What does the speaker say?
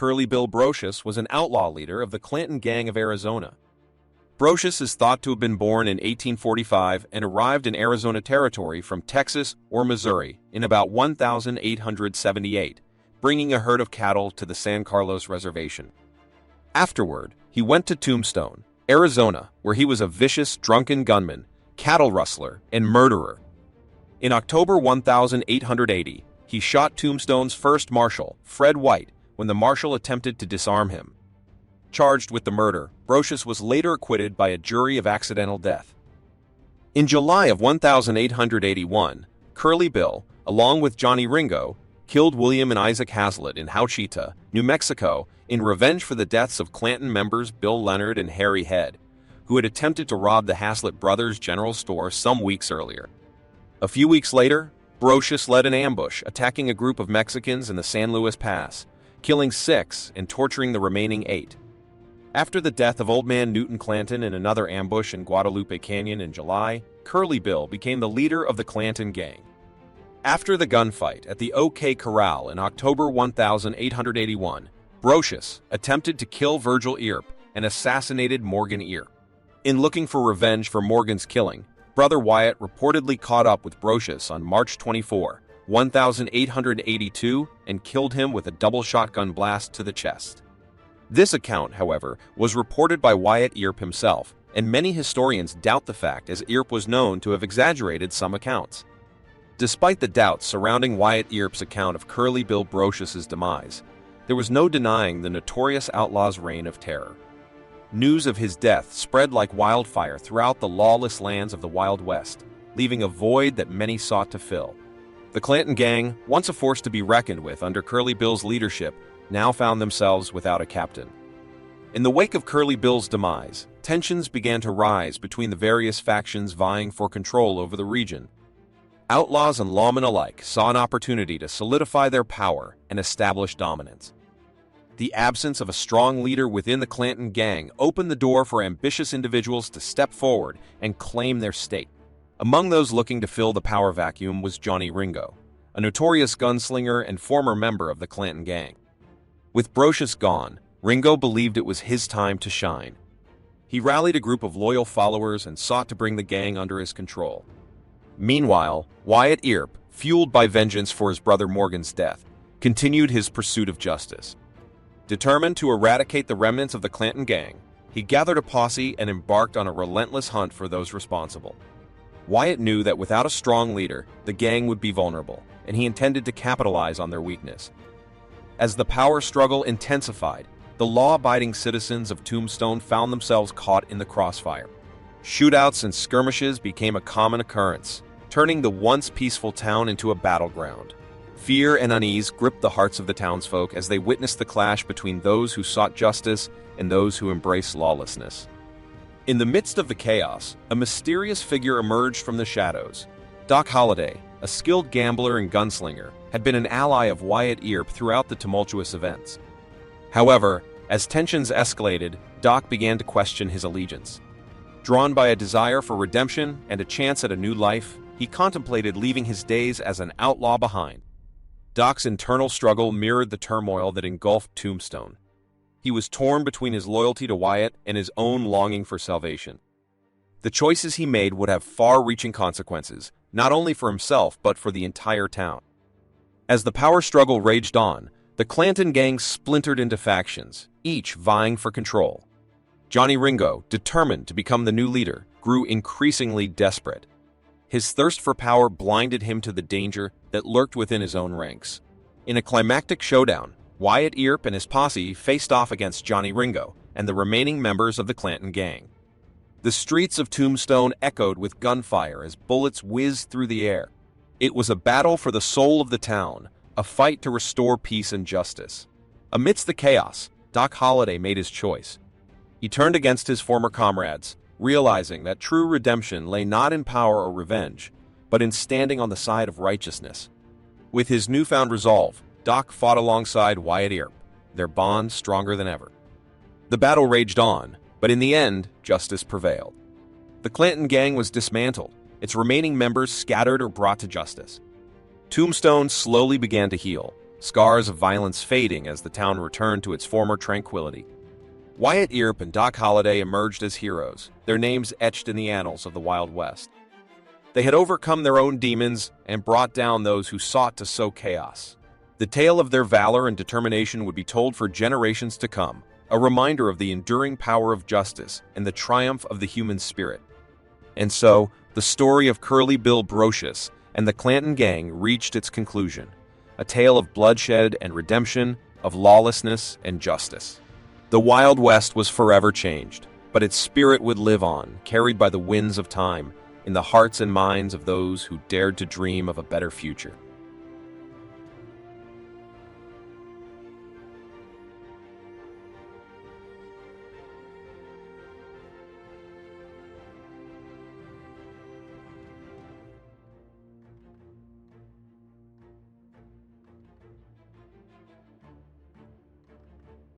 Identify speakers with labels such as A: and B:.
A: Curly Bill Brocious was an outlaw leader of the Clanton Gang of Arizona. Brocious is thought to have been born in 1845 and arrived in Arizona Territory from Texas or Missouri in about 1878, bringing a herd of cattle to the San Carlos Reservation. Afterward, he went to Tombstone, Arizona, where he was a vicious, drunken gunman, cattle rustler, and murderer. In October 1880, he shot Tombstone's first marshal, Fred White, when the marshal attempted to disarm him. Charged with the murder, Brocious was later acquitted by a jury of accidental death. In July of 1881, Curly Bill, along with Johnny Ringo, killed William and Isaac Hazlitt in Ouachita, New Mexico, in revenge for the deaths of Clanton members Bill Leonard and Harry Head, who had attempted to rob the Hazlitt brothers' general store some weeks earlier. A few weeks later, Brocious led an ambush attacking a group of Mexicans in the San Luis Pass, killing 6 and torturing the remaining 8. After the death of Old Man Newton Clanton in another ambush in Guadalupe Canyon in July, Curly Bill became the leader of the Clanton Gang. After the gunfight at the OK Corral in October 1881, Brocious attempted to kill Virgil Earp and assassinated Morgan Earp. In looking for revenge for Morgan's killing, Brother Wyatt reportedly caught up with Brocious on March 24, 1882 and killed him with a double shotgun blast to the chest. This account, however, was reported by Wyatt Earp himself, and many historians doubt the fact as Earp was known to have exaggerated some accounts. Despite the doubts surrounding Wyatt Earp's account of Curly Bill Brocious's demise, there was no denying the notorious outlaw's reign of terror. News of his death spread like wildfire throughout the lawless lands of the Wild West, leaving a void that many sought to fill. The Clanton Gang, once a force to be reckoned with under Curly Bill's leadership, now found themselves without a captain. In the wake of Curly Bill's demise, tensions began to rise between the various factions vying for control over the region. Outlaws and lawmen alike saw an opportunity to solidify their power and establish dominance. The absence of a strong leader within the Clanton Gang opened the door for ambitious individuals to step forward and claim their stake. Among those looking to fill the power vacuum was Johnny Ringo, a notorious gunslinger and former member of the Clanton Gang. With Brocious gone, Ringo believed it was his time to shine. He rallied a group of loyal followers and sought to bring the gang under his control. Meanwhile, Wyatt Earp, fueled by vengeance for his brother Morgan's death, continued his pursuit of justice. Determined to eradicate the remnants of the Clanton Gang, he gathered a posse and embarked on a relentless hunt for those responsible. Wyatt knew that without a strong leader, the gang would be vulnerable, and he intended to capitalize on their weakness. As the power struggle intensified, the law-abiding citizens of Tombstone found themselves caught in the crossfire. Shootouts and skirmishes became a common occurrence, turning the once peaceful town into a battleground. Fear and unease gripped the hearts of the townsfolk as they witnessed the clash between those who sought justice and those who embraced lawlessness. In the midst of the chaos, a mysterious figure emerged from the shadows. Doc Holliday, a skilled gambler and gunslinger, had been an ally of Wyatt Earp throughout the tumultuous events. However, as tensions escalated, Doc began to question his allegiance. Drawn by a desire for redemption and a chance at a new life, he contemplated leaving his days as an outlaw behind. Doc's internal struggle mirrored the turmoil that engulfed Tombstone. He was torn between his loyalty to Wyatt and his own longing for salvation. The choices he made would have far-reaching consequences, not only for himself but for the entire town. As the power struggle raged on, the Clanton Gang splintered into factions, each vying for control. Johnny Ringo, determined to become the new leader, grew increasingly desperate. His thirst for power blinded him to the danger that lurked within his own ranks. In a climactic showdown, Wyatt Earp and his posse faced off against Johnny Ringo and the remaining members of the Clanton Gang. The streets of Tombstone echoed with gunfire as bullets whizzed through the air. It was a battle for the soul of the town, a fight to restore peace and justice. Amidst the chaos, Doc Holliday made his choice. He turned against his former comrades, realizing that true redemption lay not in power or revenge, but in standing on the side of righteousness. With his newfound resolve, Doc fought alongside Wyatt Earp, their bond stronger than ever. The battle raged on, but in the end, justice prevailed. The Clanton Gang was dismantled, its remaining members scattered or brought to justice. Tombstone slowly began to heal, scars of violence fading as the town returned to its former tranquility. Wyatt Earp and Doc Holliday emerged as heroes, their names etched in the annals of the Wild West. They had overcome their own demons and brought down those who sought to sow chaos. The tale of their valor and determination would be told for generations to come, a reminder of the enduring power of justice and the triumph of the human spirit. And so, the story of Curly Bill Brocious and the Clanton Gang reached its conclusion, a tale of bloodshed and redemption, of lawlessness and justice. The Wild West was forever changed, but its spirit would live on, carried by the winds of time, in the hearts and minds of those who dared to dream of a better future.